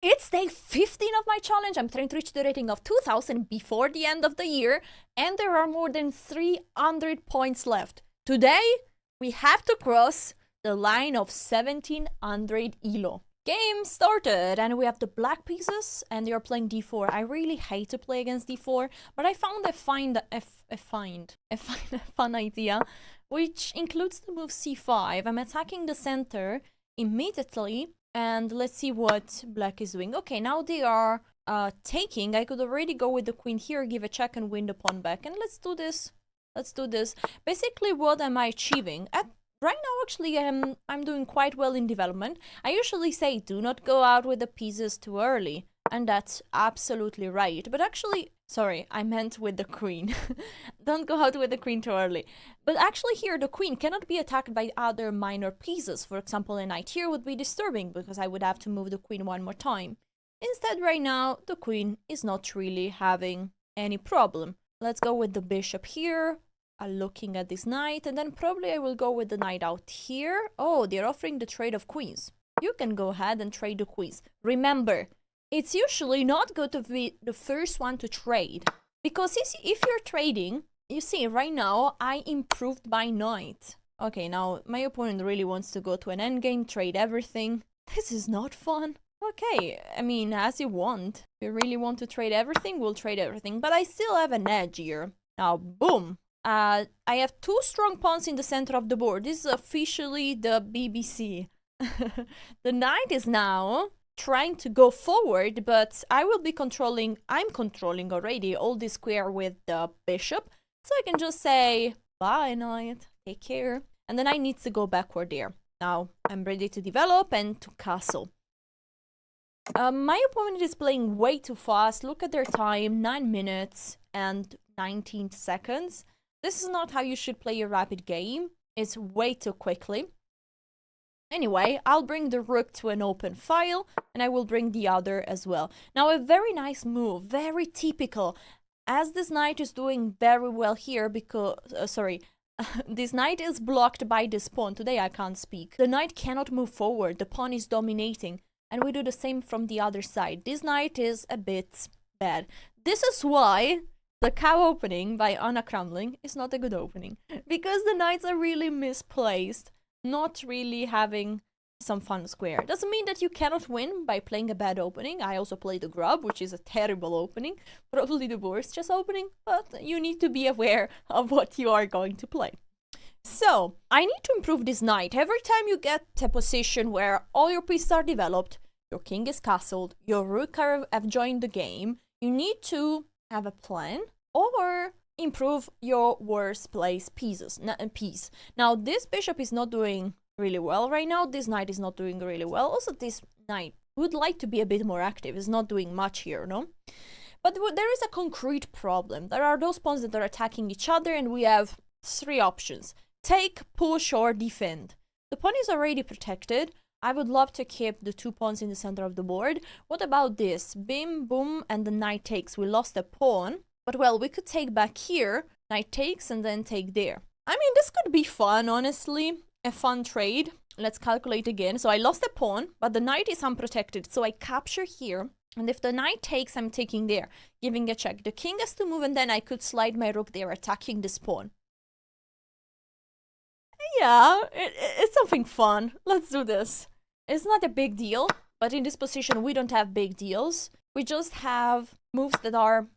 It's day 15 of my challenge. I'm trying to reach the rating of 2000 before the end of the year, and there are more than 300 points left. Today, we have to cross the line of 1700 ELO. Game started, and we have the black pieces, and they are playing d4. I really hate to play against d4, but I found a fun idea, which includes the move c5. I'm attacking the center immediately, and let's see what black is doing. Okay, now they are taking. I could already go with the queen here, give a check, and win the pawn back. And let's do this. Let's do this. Basically, what am I achieving? Right now, actually, I'm doing quite well in development. I usually say do not go out with the pieces too early, and that's absolutely right. But actually, sorry, I meant with the queen. Don't go out with the queen too early. But actually here, the queen cannot be attacked by other minor pieces. For example, a knight here would be disturbing because I would have to move the queen one more time. Instead, right now, the queen is not really having any problem. Let's go with the bishop here. Looking at this knight, and then probably I will go with the knight out here. Oh, they're offering the trade of queens. You can go ahead and trade the queens. Remember, it's usually not good to be the first one to trade, because if you're trading, you see, right now, I improved my knight. Okay, now, my opponent really wants to go to an endgame, trade everything. This is not fun. Okay, I mean, as you want. If you really want to trade everything, we'll trade everything, but I still have an edge here. Now, boom. I have two strong pawns in the center of the board. This is officially the BBC. The knight is now trying to go forward, but I'm controlling already all this square with the bishop. So I can just say, bye, knight, take care. And then I need to go backward there. Now I'm ready to develop and to castle. My opponent is playing way too fast. Look at their time, 9 minutes and 19 seconds. This is not how you should play a rapid game. It's way too quickly. Anyway, I'll bring the rook to an open file, and I will bring the other as well. Now, a very nice move, very typical, as this knight is doing very well here because, this knight is blocked by this pawn. Today I can't speak. The knight cannot move forward, the pawn is dominating, and we do the same from the other side. This knight is a bit bad. This is why the cow opening by Anna Kramling is not a good opening, because the knights are really misplaced, not really having some fun square. Doesn't mean that you cannot win by playing a bad opening. I also played the grub, which is a terrible opening, probably the worst chess opening, but you need to be aware of what you are going to play. So, I need to improve this knight. Every time you get a position where all your pieces are developed, your king is castled, your rook have joined the game, you need to have a plan or improve your worst place piece. Now, this bishop is not doing really well right now. This knight is not doing really well. Also, this knight would like to be a bit more active. Is not doing much here, no? But there is a concrete problem. There are those pawns that are attacking each other, and we have three options: take, push, or defend. The pawn is already protected. I would love to keep the two pawns in the center of the board. What about this? Bim, boom, and the knight takes. We lost a pawn, but well, we could take back here, knight takes, and then take there. I mean, this could be fun, honestly. A fun trade. Let's calculate again. So I lost a pawn, but the knight is unprotected, so I capture here. And if the knight takes, I'm taking there, giving a check. The king has to move, and then I could slide my rook there, attacking this pawn. Yeah, it's something fun. Let's do this. It's not a big deal, but in this position, we don't have big deals. We just have moves that are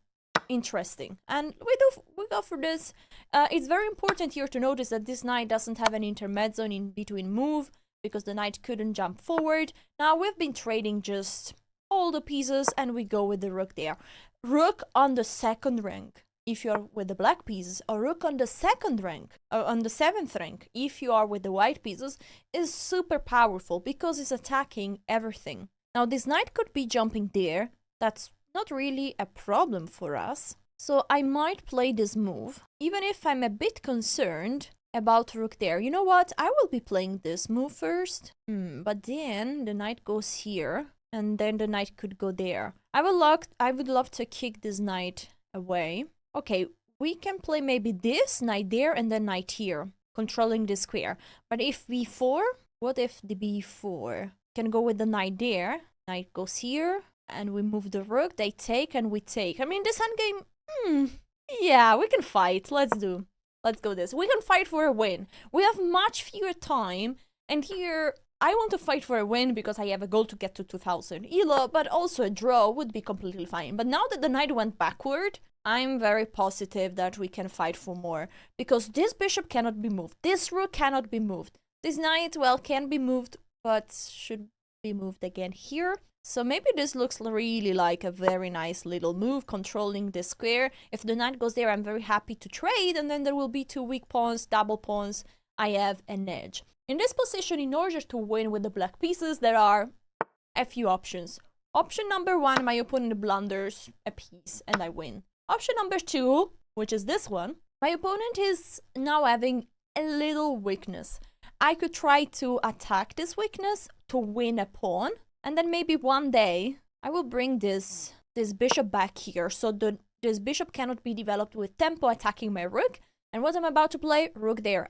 interesting. And we go for this. It's very important here to notice that this knight doesn't have an intermezzo in between move, because the knight couldn't jump forward. Now, we've been trading just all the pieces, and we go with the rook there. Rook on the second rank, if you're with the black pieces, or rook on the second rank, or on the 7th rank, if you are with the white pieces, is super powerful because it's attacking everything. Now, this knight could be jumping there. That's not really a problem for us. So I might play this move, even if I'm a bit concerned about rook there. You know what? I will be playing this move first. But then the knight goes here, and then the knight could go there. I would love to kick this knight away. Okay, we can play maybe this, knight there, and then knight here, controlling the square. But if b4, what if the b4? Can go with the knight there, Knight goes here, and we move the rook. They take, and we take. I mean, this endgame, yeah, we can fight. Let's go this. We can fight for a win. We have much fewer time, and here I want to fight for a win because I have a goal to get to 2000 ELO, but also a draw would be completely fine. But now that the knight went backward, I'm very positive that we can fight for more, because this bishop cannot be moved. This rook cannot be moved. This knight, well, can be moved, but should be moved again here. So maybe this looks really like a very nice little move, controlling this square. If the knight goes there, I'm very happy to trade, and then there will be two weak pawns, double pawns. I have an edge. In this position, in order to win with the black pieces, there are a few options. Option number one, my opponent blunders a piece and I win. Option number two, which is this one, my opponent is now having a little weakness. I could try to attack this weakness to win a pawn, and then maybe one day I will bring this bishop back here, so this bishop cannot be developed with tempo attacking my rook. And what I'm about to play, rook there,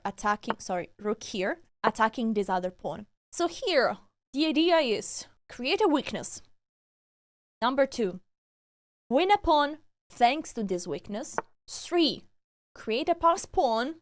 rook here, attacking this other pawn. So here, the idea is create a weakness. Number two, win a pawn thanks to this weakness. 3, create a pass pawn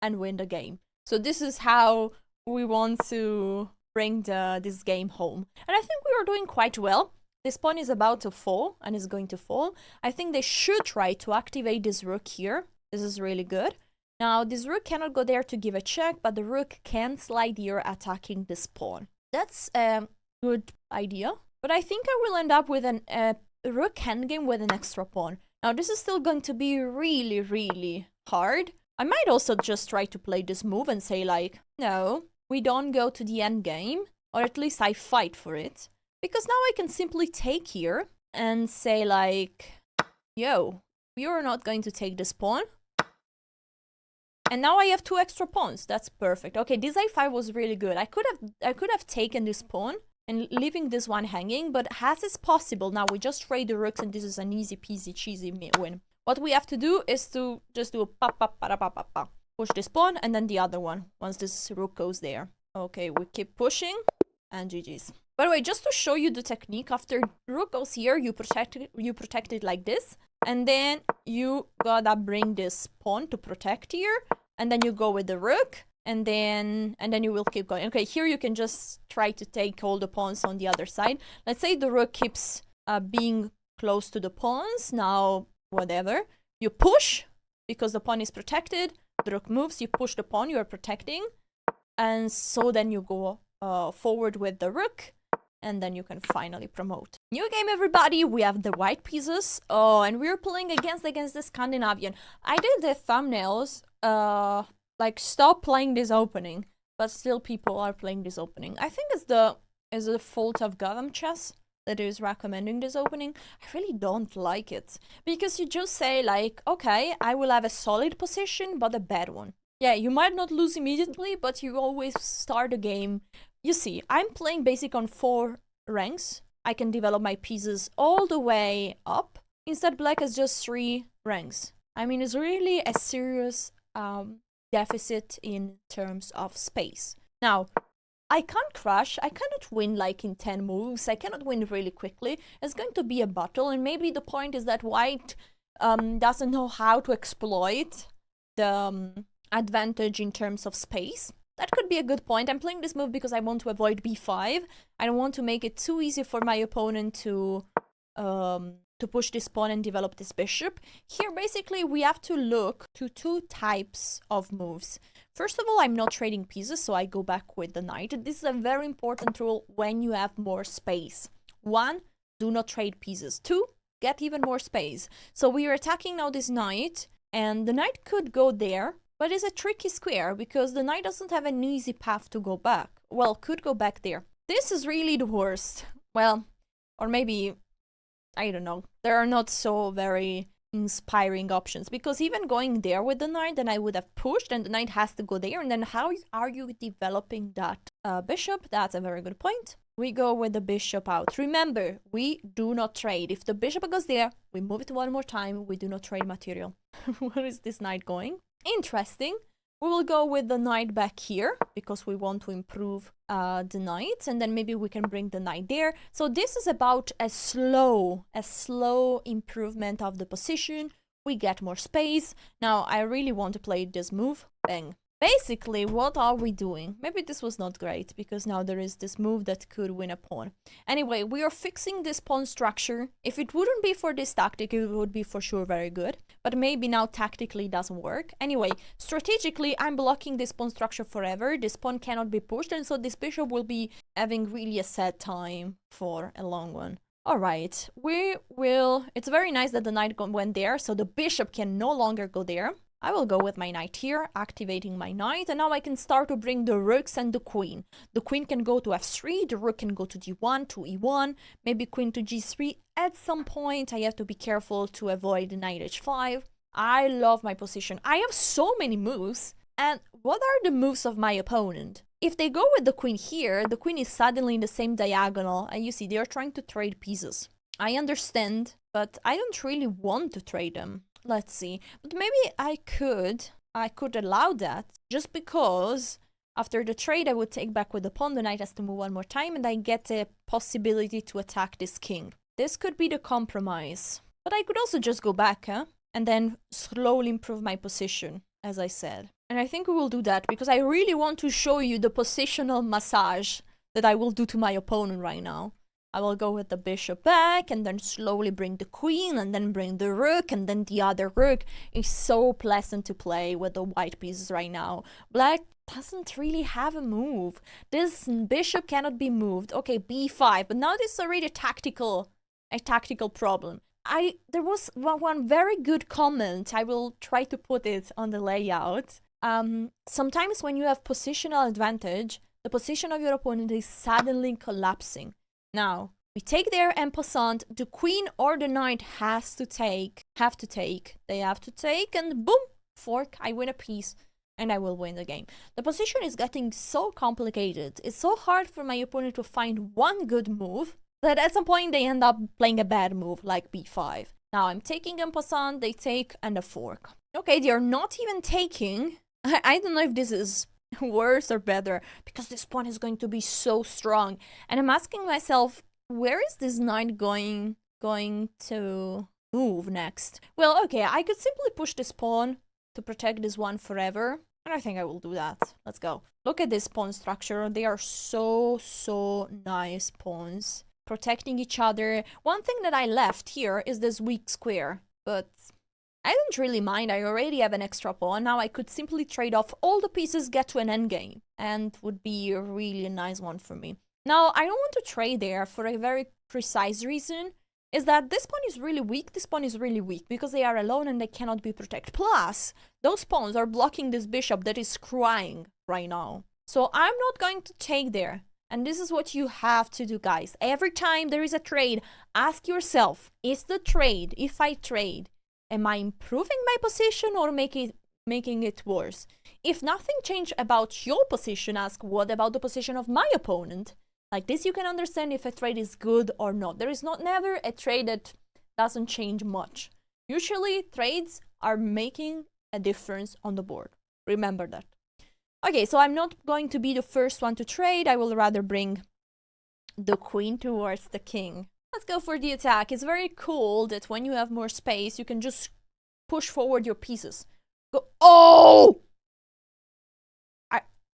and win the game. So this is how we want to bring this game home. And I think we are doing quite well. This pawn is about to fall and is going to fall. I think they should try to activate this rook here. This is really good. Now, this rook cannot go there to give a check, but the rook can slide here attacking this pawn. That's a good idea. But I think I will end up with a rook endgame with an extra pawn. Now, this is still going to be really, really hard. I might also just try to play this move and say, like, no, we don't go to the endgame, or at least I fight for it. Because now I can simply take here and say, like, yo, we are not going to take this pawn. And now I have 2 extra pawns. That's perfect. Okay, this a5 was really good. I could have taken this pawn and leaving this one hanging, but as is possible, now we just trade the rooks and this is an easy peasy cheesy win. What we have to do is to just do a pa pa pa pa pa pa. Push this pawn and then the other one once this rook goes there. Okay, we keep pushing and GG's. By the way, just to show you the technique, after rook goes here, you protect it like this, and then you gotta bring this pawn to protect here, and then you go with the rook, and then you will keep going. Okay, here you can just try to take all the pawns on the other side. Let's say the rook keeps being close to the pawns. Now, whatever, you push because the pawn is protected. The rook moves, you push the pawn, you are protecting, and so then you go forward with the rook, and then you can finally promote. New game, everybody. We have the white pieces. Oh, and we're playing against the Scandinavian. I did the thumbnails, like, stop playing this opening, but still people are playing this opening. I think it's the fault of Gotham Chess that is recommending this opening. I really don't like it, because you just say, like, okay, I will have a solid position, but a bad one. Yeah, you might not lose immediately, but you always start the game. You see, I'm playing basic on 4 ranks. I can develop my pieces all the way up. Instead, black has just 3 ranks. I mean, it's really a serious deficit in terms of space. Now, I can't crush. I cannot win like in 10 moves. I cannot win really quickly. It's going to be a battle, and maybe the point is that white doesn't know how to exploit the advantage in terms of space. That could be a good point. I'm playing this move because I want to avoid b5. I don't want to make it too easy for my opponent to push this pawn and develop this bishop. Here, basically, we have to look to 2 types of moves. First of all, I'm not trading pieces, so I go back with the knight. This is a very important rule when you have more space. 1, do not trade pieces. 2, get even more space. So we are attacking now this knight, and the knight could go there, but it's a tricky square because the knight doesn't have an easy path to go back. Well, could go back there. This is really the worst. Well, or maybe, I don't know. There are not so very inspiring options, because even going there with the knight, then I would have pushed and the knight has to go there, and then how are you developing that bishop? That's a very good point. We go with the bishop out. Remember, we do not trade. If the bishop goes there, we move it one more time. We do not trade material. Where is this knight going? Interesting. We will go with the knight back here because we want to improve the knight, and then maybe we can bring the knight there. So this is about a slow improvement of the position. We get more space. Now I really want to play this move. Bang. Basically, what are we doing? Maybe this was not great because now there is this move that could win a pawn. Anyway, we are fixing this pawn structure. If it wouldn't be for this tactic, it would be for sure very good. But maybe now tactically doesn't work. Anyway, strategically, I'm blocking this pawn structure forever. This pawn cannot be pushed, and so this bishop will be having really a sad time for a long one. Alright, we will... It's very nice that the knight went there, so the bishop can no longer go there. I will go with my knight here, activating my knight, and now I can start to bring the rooks and the queen. The queen can go to f3, the rook can go to d1, to e1, maybe queen to g3. At some point, I have to be careful to avoid knight h5. I love my position. I have so many moves. And what are the moves of my opponent? If they go with the queen here, the queen is suddenly in the same diagonal, and you see, they are trying to trade pieces. I understand, but I don't really want to trade them. Let's see, but maybe I could allow that, just because after the trade I would take back with the pawn, the knight has to move one more time, and I get a possibility to attack this king. This could be the compromise, but I could also just go back, and then slowly improve my position, as I said. And I think we will do that, because I really want to show you the positional massage that I will do to my opponent right now. I will go with the bishop back, and then slowly bring the queen, and then bring the rook, and then the other rook. It's so pleasant to play with the white pieces right now. Black doesn't really have a move. This bishop cannot be moved. Okay, b5, but now this is already a tactical problem. There was one very good comment. I will try to put it on the layout. Sometimes when you have positional advantage, the position of your opponent is suddenly collapsing. Now, we take there en passant, the queen or the knight they have to take, and boom, fork, I win a piece, and I will win the game. The position is getting so complicated, it's so hard for my opponent to find one good move, that at some point they end up playing a bad move, like b5. Now I'm taking en passant, they take, and a fork. Okay, they are not even taking. I don't know if this is worse or better, because this pawn is going to be so strong, and I'm asking myself, where is this knight going to move next? Well, okay, I could simply push this pawn to protect this one forever, and I think I will do that. Let's go. Look at this pawn structure. They are so nice pawns, protecting each other. One thing that I left here is this weak square, but I don't really mind. I already have an extra pawn. Now I could simply trade off all the pieces, get to an endgame, and would be a really nice one for me. Now, I don't want to trade there for a very precise reason, is that this pawn is really weak, this pawn is really weak, because they are alone and they cannot be protected. Plus, those pawns are blocking this bishop that is crying right now. So I'm not going to take there. And this is what you have to do, guys. Every time there is a trade, ask yourself, is the trade, if I trade, am I improving my position or making it worse? If nothing changed about your position, ask what about the position of my opponent? Like this, you can understand if a trade is good or not. There is never a trade that doesn't change much. Usually, trades are making a difference on the board. Remember that. Okay, so I'm not going to be the first one to trade. I will rather bring the queen towards the king. Let's go for the attack. It's very cool that when you have more space, you can just push forward your pieces. Go. Oh!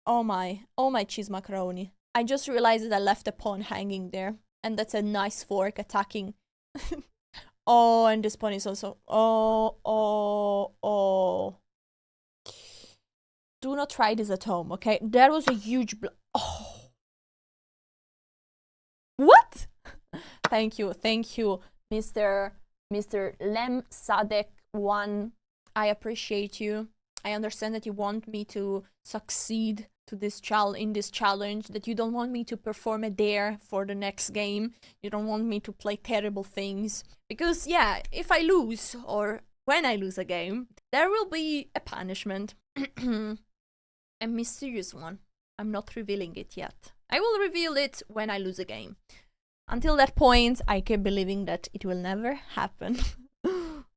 Oh my cheese macaroni. I just realized that I left a pawn hanging there. And that's a nice fork attacking. Oh, and this pawn is also... Oh. Do not try this at home, okay? That was a huge... Oh. What? Thank you, Mr. Lem Sadek 1. I appreciate you. I understand that you want me to succeed to this in this challenge, that you don't want me to perform a dare for the next game. You don't want me to play terrible things. Because, yeah, if I lose, or when I lose a game, there will be a punishment. A mysterious one. I'm not revealing it yet. I will reveal it when I lose a game. Until that point, I keep believing that it will never happen.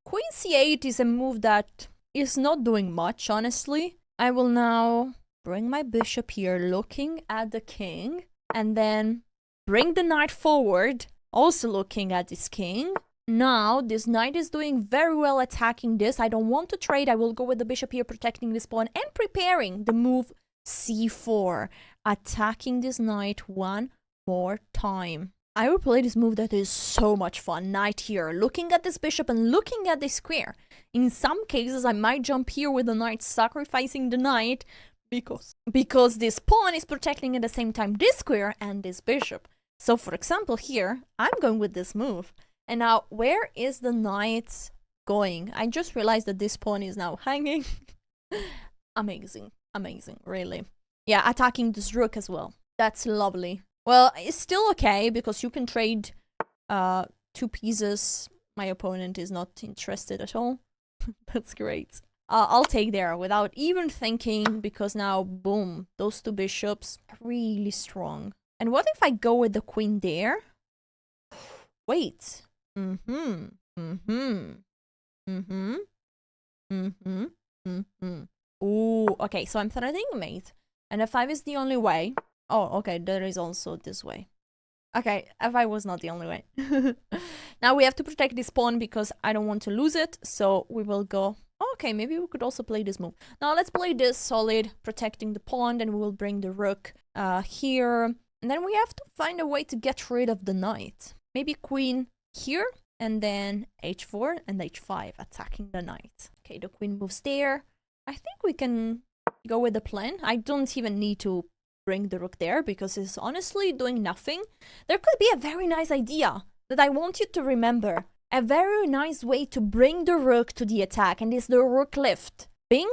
Queen c8 is a move that is not doing much, honestly. I will now bring my bishop here, looking at the king, and then bring the knight forward, also looking at this king. Now, this knight is doing very well attacking this. I don't want to trade. I will go with the bishop here, protecting this pawn and preparing the move c4, attacking this knight one more time. I will play this move that is so much fun. Knight here, looking at this bishop and looking at this square. In some cases, I might jump here with the knight, sacrificing the knight because this pawn is protecting at the same time this square and this bishop. So, for example, here, I'm going with this move. And now, where is the knight going? I just realized that this pawn is now hanging. Amazing. Amazing, really. Yeah, attacking this rook as well. That's lovely. Well, it's still okay, because you can trade 2 pieces. My opponent is not interested at all. That's great. I'll take there without even thinking, because now, boom, those 2 bishops are really strong. And what if I go with the queen there? Wait. Ooh, okay, so I'm threatening mate. And f5 is the only way. Oh, okay, there is also this way. Okay, f5 was not the only way. Now we have to protect this pawn because I don't want to lose it. So we will go... Okay, maybe we could also play this move. Now let's play this solid, protecting the pawn. Then we will bring the rook here. And then we have to find a way to get rid of the knight. Maybe queen here, and then h4 and h5, attacking the knight. Okay, the queen moves there. I think we can go with the plan. I don't even need to bring the rook there, because it's honestly doing nothing. There could be a very nice idea that I want you to remember. A very nice way to bring the rook to the attack, and is the rook lift. Bing,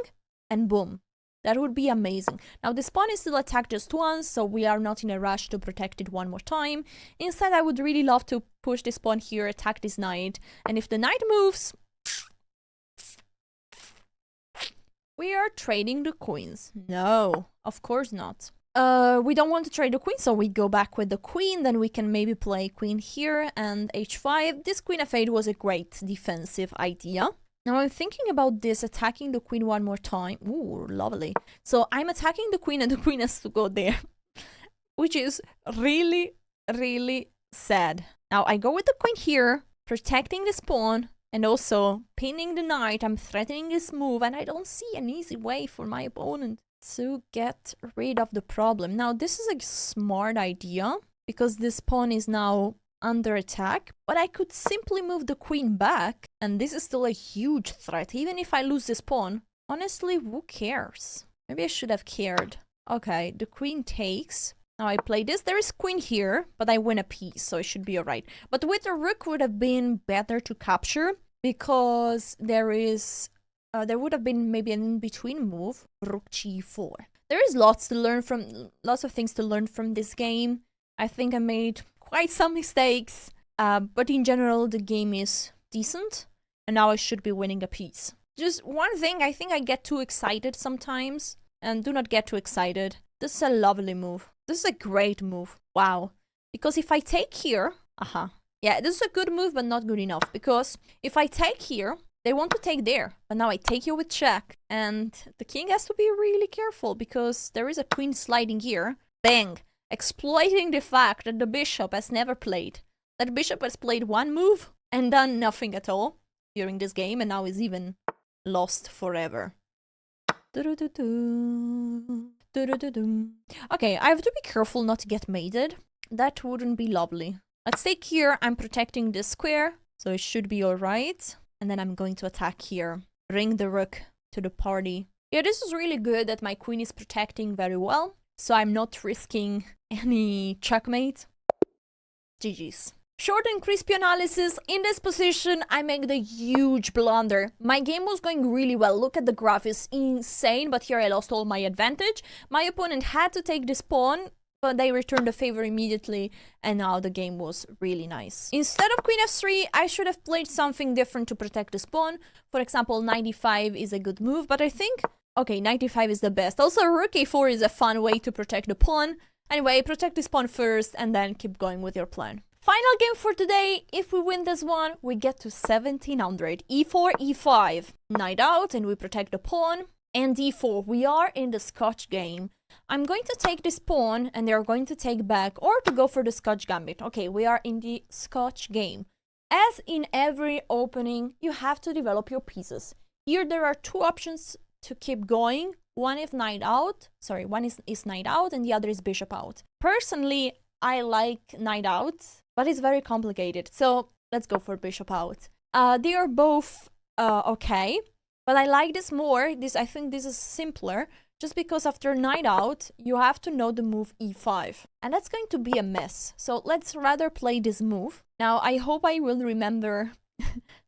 and boom. That would be amazing. Now, this pawn is still attacked just once, so we are not in a rush to protect it one more time. Instead, I would really love to push this pawn here, attack this knight. And if the knight moves, we are trading the queens. No, of course not. We don't want to trade the queen, so we go back with the queen. Then we can maybe play queen here and h5. This queen f8 was a great defensive idea. Now I'm thinking about this, attacking the queen one more time. Ooh, lovely. So I'm attacking the queen and the queen has to go there. Which is really, really sad. Now I go with the queen here, protecting this pawn, and also pinning the knight. I'm threatening this move, and I don't see an easy way for my opponent to get rid of the problem. Now this is a smart idea, because this pawn is now under attack, but I could simply move the queen back, and this is still a huge threat. Even if I lose this pawn, honestly, who cares? Maybe I should have cared. Okay, the queen takes. Now I play this. There is queen here, but I win a piece, so it should be alright. But with the rook would have been better to capture, because there would have been maybe an in-between move, rook g4. There is lots of things to learn from this game. I think I made quite some mistakes, but in general the game is decent, and now I should be winning a piece. Just one thing, I think I get too excited sometimes, and do not get too excited. This is a lovely move. This is a great move. Wow. Because if I take here, yeah, this is a good move, but not good enough, because if I take here, they want to take there, but now I take here with check, and the king has to be really careful, because there is a queen sliding here. Bang! Exploiting the fact that the bishop has never played. That bishop has played one move and done nothing at all during this game, and now is even lost forever. Okay, I have to be careful not to get mated. That wouldn't be lovely. Let's take here. I'm protecting this square, so it should be alright. And then I'm going to attack here. Bring the rook to the party. Yeah, this is really good that my queen is protecting very well, so I'm not risking any checkmate. GG's. Short and crispy analysis. In this position, I make the huge blunder. My game was going really well. Look at the graph, it's insane, but here I lost all my advantage. My opponent had to take this pawn, but they returned the favor immediately, and now the game was really nice. Instead of queen f3, I should have played something different to protect this pawn. For example, knight e5 is a good move, but I think... Okay, knight e5 is the best. Also, rook a4 is a fun way to protect the pawn. Anyway, protect this pawn first, and then keep going with your plan. Final game for today. If we win this one, we get to 1700. e4, e5. Knight out, and we protect the pawn. and d4. We are in the Scotch game. I'm going to take this pawn, and they're going to take back, or to go for the Scotch gambit. Okay, we are in the Scotch game. As in every opening, you have to develop your pieces. Here there are two options to keep going. One is knight out, one is knight out, and the other is bishop out. Personally, I like knight out, but it's very complicated. So let's go for bishop out. They are both okay, but I like this more. I think this is simpler, just because after knight out, you have to know the move e5. And that's going to be a mess. So let's rather play this move. Now, I hope I will remember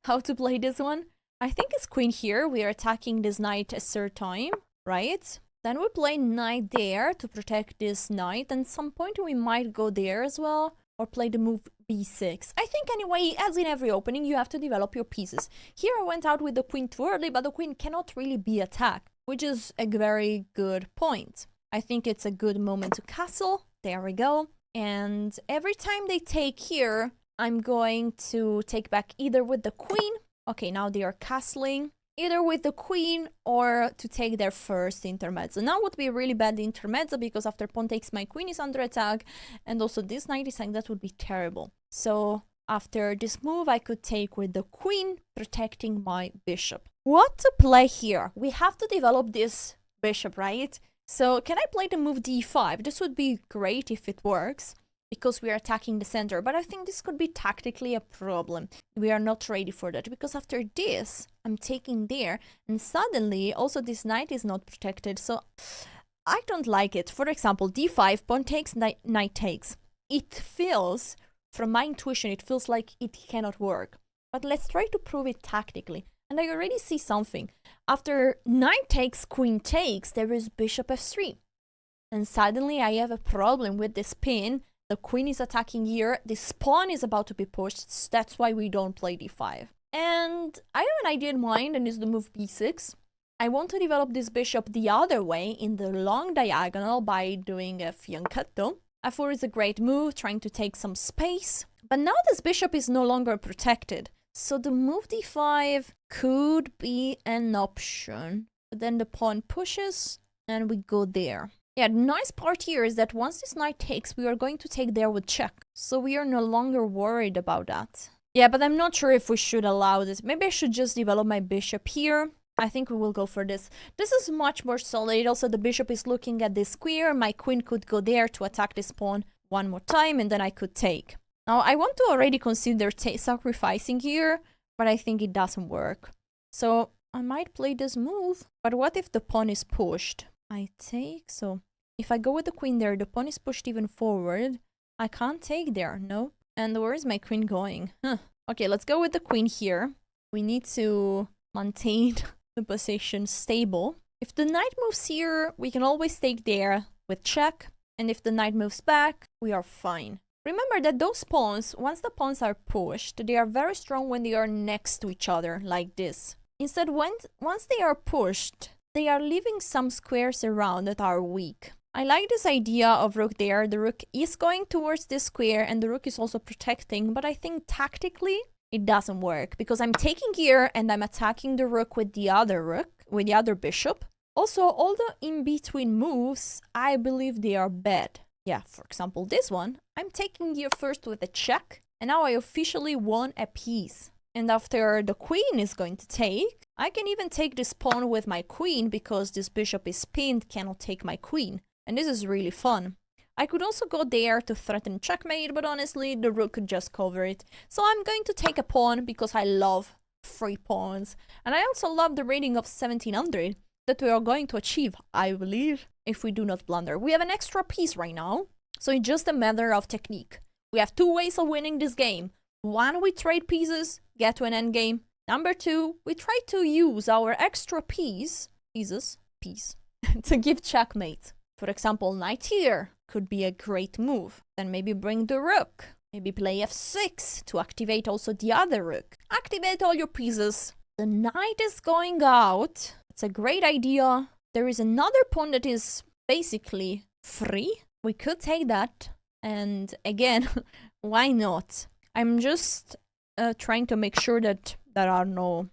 how to play this one. I think it's queen here. We are attacking this knight a third time, right? Then we play knight there to protect this knight. And at some point we might go there as well, or play the move b6. I think anyway, as in every opening, you have to develop your pieces. Here I went out with the queen too early, but the queen cannot really be attacked, which is a very good point. I think it's a good moment to castle. There we go. And every time they take here, I'm going to take back either with the queen. Okay, now they are castling. Either with the queen or to take their first intermezzo. Now would be a really bad intermezzo because after pawn takes, my queen is under attack. And also this knight is saying that would be terrible. So after this move, I could take with the queen, protecting my bishop. What to play here? We have to develop this bishop, right? So can I play the move d5? This would be great if it works, because we are attacking the center. But I think this could be tactically a problem. We are not ready for that, because after this, I'm taking there, and suddenly also this knight is not protected. So I don't like it. For example, d5, pawn takes, knight takes. It feels, from my intuition, it feels like it cannot work. But let's try to prove it tactically. And I already see something. After knight takes, queen takes, there is bishop f3. And suddenly I have a problem with this pin. The queen is attacking here. This pawn is about to be pushed. So that's why we don't play d5. And I have an idea in mind, and it's the move b6. I want to develop this bishop the other way in the long diagonal by doing a fianchetto. f4 is a great move, trying to take some space. But now this bishop is no longer protected. So the move d5 could be an option. But then the pawn pushes, and we go there. Yeah, the nice part here is that once this knight takes, we are going to take there with check. So we are no longer worried about that. Yeah, but I'm not sure if we should allow this. Maybe I should just develop my bishop here. I think we will go for this. This is much more solid. Also, the bishop is looking at this square. My queen could go there to attack this pawn one more time, and then I could take. Now, I want to already consider sacrificing here, but I think it doesn't work. So I might play this move. But what if the pawn is pushed? I take, so if I go with the queen there, the pawn is pushed even forward. I can't take there, no? And where is my queen going? Huh. Okay, let's go with the queen here. We need to maintain the position stable. If the knight moves here, we can always take there with check. And if the knight moves back, we are fine. Remember that those pawns, once the pawns are pushed, they are very strong when they are next to each other, like this. Instead, once they are pushed, they are leaving some squares around that are weak. I like this idea of rook there. The rook is going towards this square, and the rook is also protecting, but I think tactically it doesn't work, because I'm taking here and I'm attacking the rook, with the other bishop. Also, all the in-between moves, I believe they are bad. Yeah, for example, this one, I'm taking here first with a check, and now I officially won a piece. And after the queen is going to take, I can even take this pawn with my queen, because this bishop is pinned, cannot take my queen. And this is really fun. I could also go there to threaten checkmate, but honestly, the rook could just cover it. So I'm going to take a pawn, because I love free pawns. And I also love the rating of 1700 that we are going to achieve, I believe, if we do not blunder. We have an extra piece right now, so it's just a matter of technique. We have two ways of winning this game. One, we trade pieces, get to an endgame. Number two, we try to use our extra piece to give checkmate. For example, knight here could be a great move. Then maybe bring the rook. Maybe play f6 to activate also the other rook. Activate all your pieces. The knight is going out. It's a great idea. There is another pawn that is basically free. We could take that. And again, why not? I'm just trying to make sure that there are no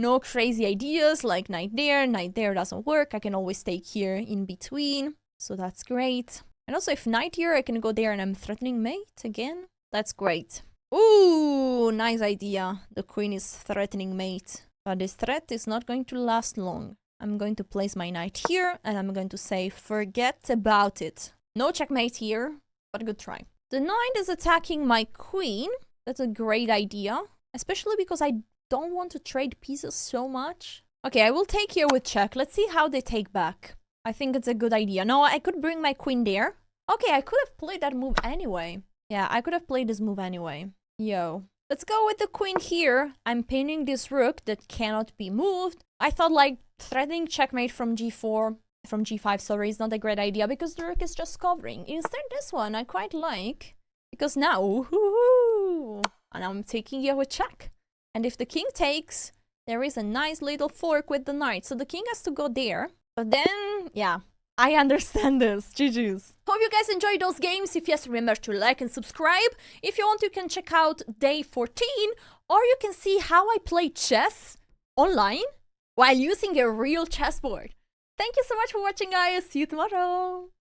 No crazy ideas like knight there doesn't work. I can always take here in between. So that's great. And also if knight here, I can go there and I'm threatening mate again. That's great. Ooh, nice idea. The queen is threatening mate. But this threat is not going to last long. I'm going to place my knight here and I'm going to say forget about it. No checkmate here, but a good try. The knight is attacking my queen. That's a great idea. Especially because I don't want to trade pieces so much. Okay, I will take here with check. Let's see how they take back. I think it's a good idea. No, I could bring my queen there. Okay, I could have played that move anyway. Yeah, I could have played this move anyway. Yo. Let's go with the queen here. I'm pinning this rook that cannot be moved. I thought like threatening checkmate from g4, from g5, sorry, is not a great idea because the rook is just covering. Instead, this one I quite like because now, woohoo, and I'm taking here with check. And if the king takes, there is a nice little fork with the knight. So the king has to go there. But then, yeah, I understand this. GG's. Hope you guys enjoyed those games. If yes, remember to like and subscribe. If you want, you can check out day 14. Or you can see how I play chess online while using a real chessboard. Thank you so much for watching, guys. See you tomorrow.